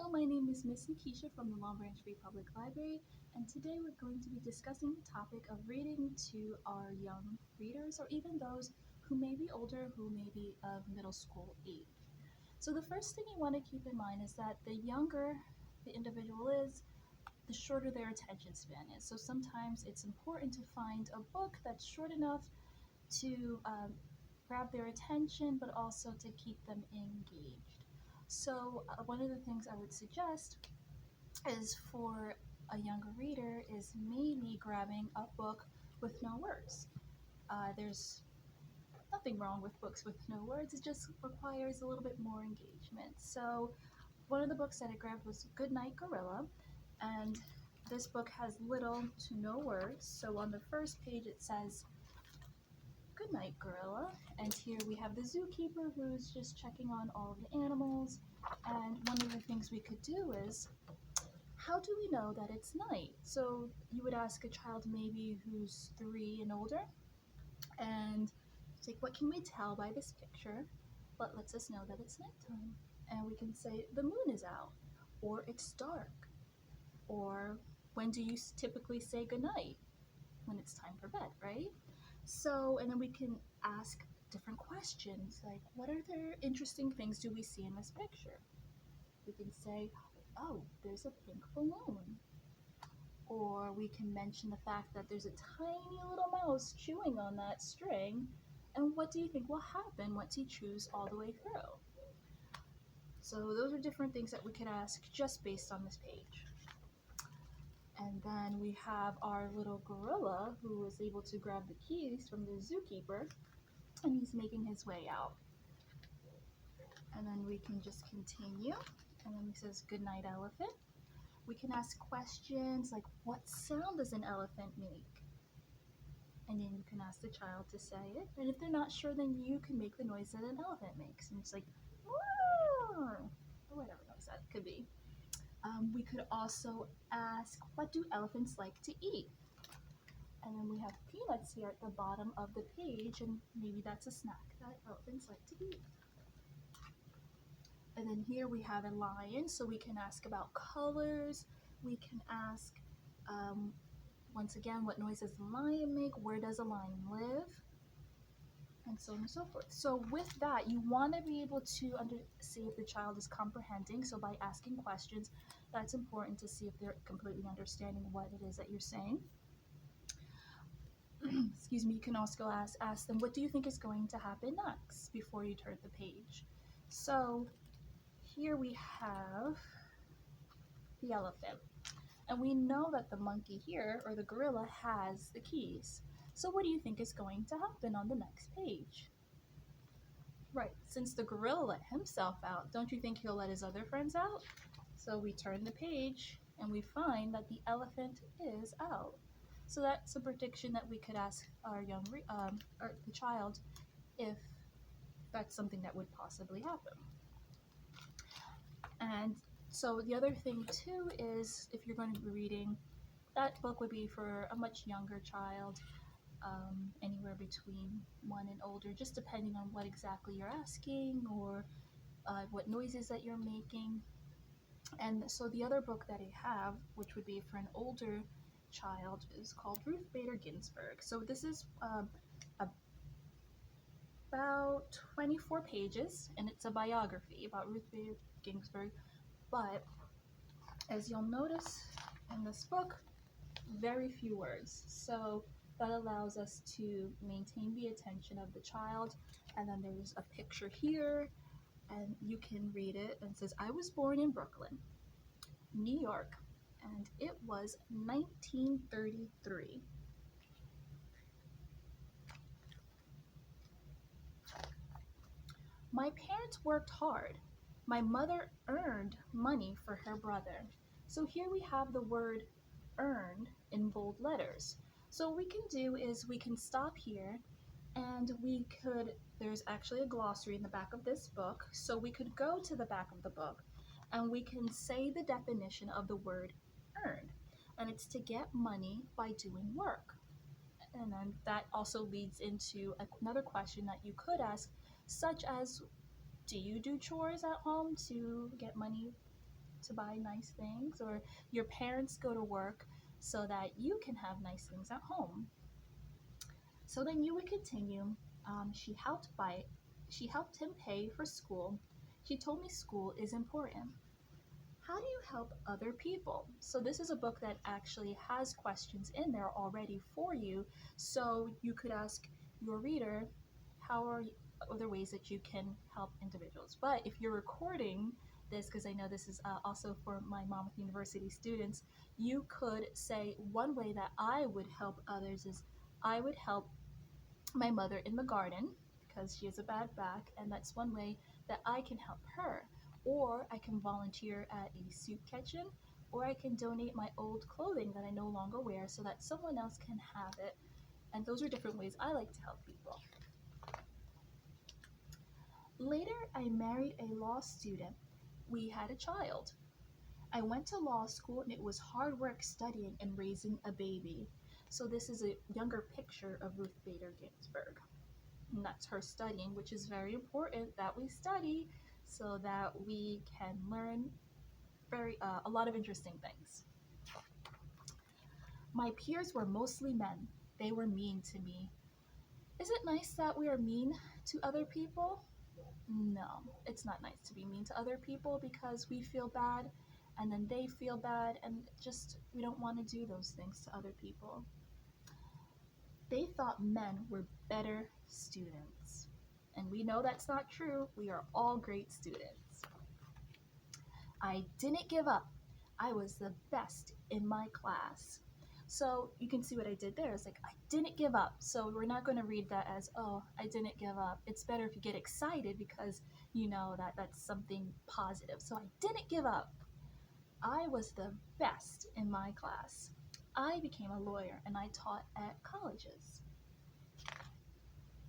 Hello, my name is Miss Nikisha from the Long Branch Free Public Library, and today we're going to be discussing the topic of reading to our young readers, or even those who may be older, who may be of middle school age. So the first thing you want to keep in mind is that the younger the individual is, the shorter their attention span is. So sometimes it's important to find a book that's short enough to grab their attention, but also to keep them engaged. So one of the things I would suggest is for a younger reader is maybe grabbing a book with no words. There's nothing wrong with books with no words, it just requires a little bit more engagement. So one of the books that I grabbed was Goodnight Gorilla, and this book has little to no words. So on the first page it says, "Goodnight Gorilla," and here we have the zookeeper who's just checking on all of the animals. And one of the things we could do is, how do we know that it's night? So you would ask a child maybe who's 3 and older, and it's like, what can we tell by this picture? What lets us know that it's nighttime? And we can say the moon is out, or it's dark, or when do you typically say goodnight? When it's time for bed, right? So, and then we can ask different questions, like, what other interesting things do we see in this picture? We can say, oh, there's a pink balloon. Or we can mention the fact that there's a tiny little mouse chewing on that string. And what do you think will happen once he chews all the way through? So those are different things that we could ask just based on this page. And then we have our little gorilla who is able to grab the keys from the zookeeper, and he's making his way out. And then we can just continue. And then he says, "Good night, elephant." We can ask questions like, what sound does an elephant make? And then you can ask the child to say it. And if they're not sure, then you can make the noise that an elephant makes. And it's like, "Roar," or whatever noise that could be. We could also ask, what do elephants like to eat? And then we have peanuts here at the bottom of the page, and maybe that's a snack that elephants like to eat. And then here we have a lion, so we can ask about colors. We can ask, once again, what noise does the lion make? Where does a lion live? And so on and so forth. So with that, you want to be able to see if the child is comprehending. So by asking questions, that's important to see if they're completely understanding what it is that you're saying. Excuse me. You can also ask them, what do you think is going to happen next before you turn the page? So here we have the elephant. And we know that the monkey here, or the gorilla, has the keys. So what do you think is going to happen on the next page? Right, since the gorilla let himself out, don't you think he'll let his other friends out? So we turn the page and we find that the elephant is out. So that's a prediction that we could ask our or the child if that's something that would possibly happen. And so the other thing too is, if you're going to be reading, that book would be for a much younger child, anywhere between 1 and older, just depending on what exactly you're asking, or what noises that you're making. And so the other book that I have, which would be for an older child, is called Ruth Bader Ginsburg. So this is about 24 pages, and it's a biography about Ruth Bader Ginsburg. But as you'll notice in this book, very few words. So that allows us to maintain the attention of the child. And then there's a picture here, and you can read it. And it says, "I was born in Brooklyn, New York, and it was 1933. My parents worked hard. My mother earned money for her brother." So here we have the word earned in bold letters. So what we can do is we can stop here, and there's actually a glossary in the back of this book. So we could go to the back of the book and we can say the definition of the word earned. And it's to get money by doing work. And then that also leads into another question that you could ask, such as, do you do chores at home to get money to buy nice things, or your parents go to work so that you can have nice things at home. So then you would continue. She helped him pay for school. She told me school is important. How do you help other people? So this is a book that actually has questions in there already for you. So you could ask your reader, how are other ways that you can help individuals? But if you're recording this, because I know this is also for my Monmouth University students, you could say one way that I would help others is I would help my mother in the garden because she has a bad back, and that's one way that I can help her. Or I can volunteer at a soup kitchen, or I can donate my old clothing that I no longer wear so that someone else can have it. And those are different ways I like to help people. Later, I married a law student. We had a child. I went to law school and it was hard work studying and raising a baby. So this is a younger picture of Ruth Bader Ginsburg. And that's her studying, which is very important that we study so that we can learn a lot of interesting things. My peers were mostly men. They were mean to me. Is it nice that we are mean to other people? No, it's not nice to be mean to other people because we feel bad and then they feel bad, and just we don't want to do those things to other people. They thought men were better students. And we know that's not true. We are all great students. I didn't give up. I was the best in my class. So you can see what I did there. It's like, I didn't give up. So we're not going to read that as, oh, I didn't give up. It's better if you get excited because you know that that's something positive. So I didn't give up. I was the best in my class. I became a lawyer and I taught at colleges.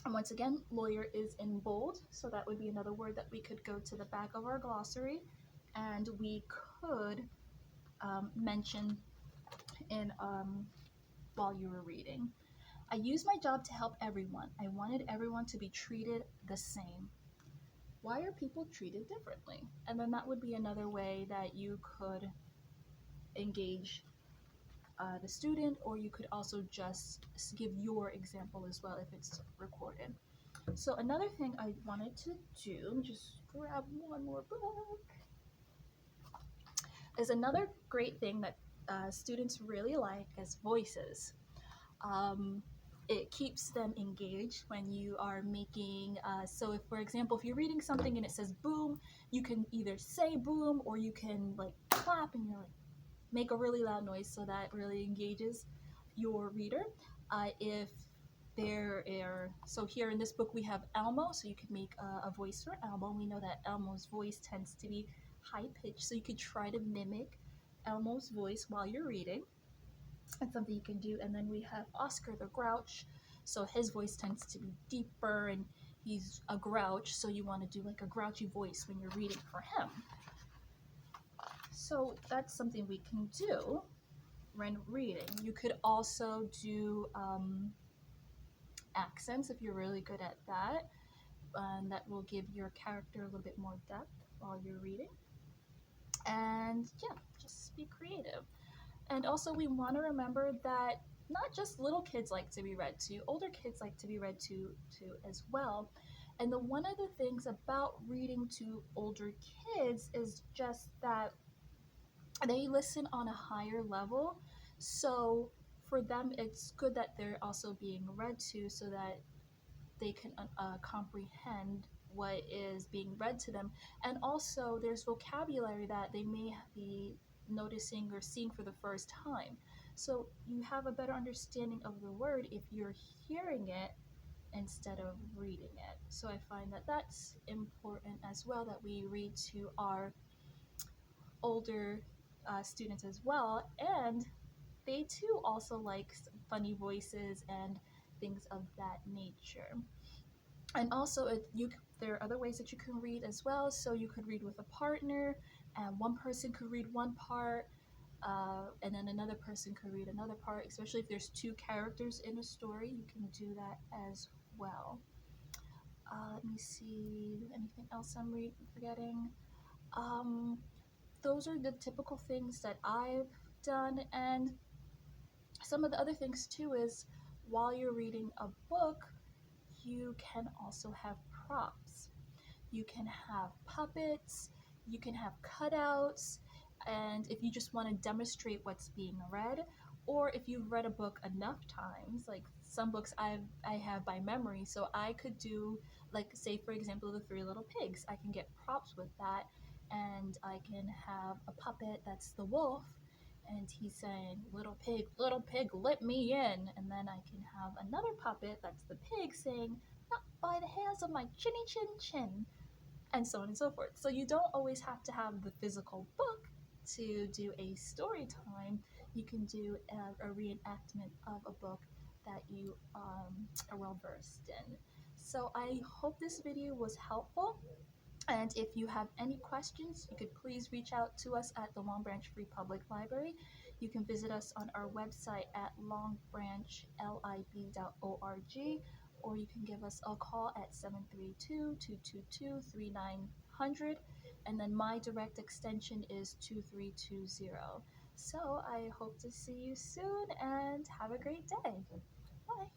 And once again, lawyer is in bold, so that would be another word that we could go to the back of our glossary and we could mention in while you were reading. I used my job to help everyone. I wanted everyone to be treated the same. Why are people treated differently? And then that would be another way that you could engage the student, or you could also just give your example as well if it's recorded. So another thing I wanted to do, just grab one more book, is another great thing that students really like is voices. It keeps them engaged when you are making, so if, for example, if you're reading something and it says boom, you can either say boom or you can like clap and you're like, make a really loud noise so that really engages your reader. If there are, so here in this book we have Elmo, so you could make a voice for Elmo. We know that Elmo's voice tends to be high pitched, so you could try to mimic Elmo's voice while you're reading. That's something you can do. And then we have Oscar the Grouch, so his voice tends to be deeper and he's a grouch, so you want to do like a grouchy voice when you're reading for him. So that's something we can do when reading. You could also do accents if you're really good at that. That will give your character a little bit more depth while you're reading. And yeah, just be creative. And also we want to remember that not just little kids like to be read to, older kids like to be read to as well. And one of the things about reading to older kids is just that they listen on a higher level. So for them, it's good that they're also being read to so that they can comprehend what is being read to them. And also there's vocabulary that they may be noticing or seeing for the first time. So you have a better understanding of the word if you're hearing it instead of reading it. So I find that that's important as well, that we read to our older students as well, and they too also like funny voices and things of that nature. And also there are other ways that you can read as well. So you could read with a partner, and one person could read one part, and then another person could read another part, especially if there's two characters in a story. You can do that as well. Let me see, anything else I'm forgetting? those are the typical things that I've done. And some of the other things too is while you're reading a book, you can also have props. You can have puppets, you can have cutouts, and if you just want to demonstrate what's being read, or if you've read a book enough times, like some books I have by memory, so I could do, like, say for example, The Three Little Pigs. I can get props with that, and I can have a puppet that's the wolf, and he's saying, little pig, let me in. And then I can have another puppet that's the pig saying, not by the hands of my chinny chin chin, and so on and so forth. So you don't always have to have the physical book to do a story time. You can do a reenactment of a book that you are well versed in. So I hope this video was helpful. And if you have any questions, you could please reach out to us at the Long Branch Free Public Library. You can visit us on our website at longbranchlib.org, or you can give us a call at 732-222-3900, and then my direct extension is 2320. So I hope to see you soon, and have a great day. Bye.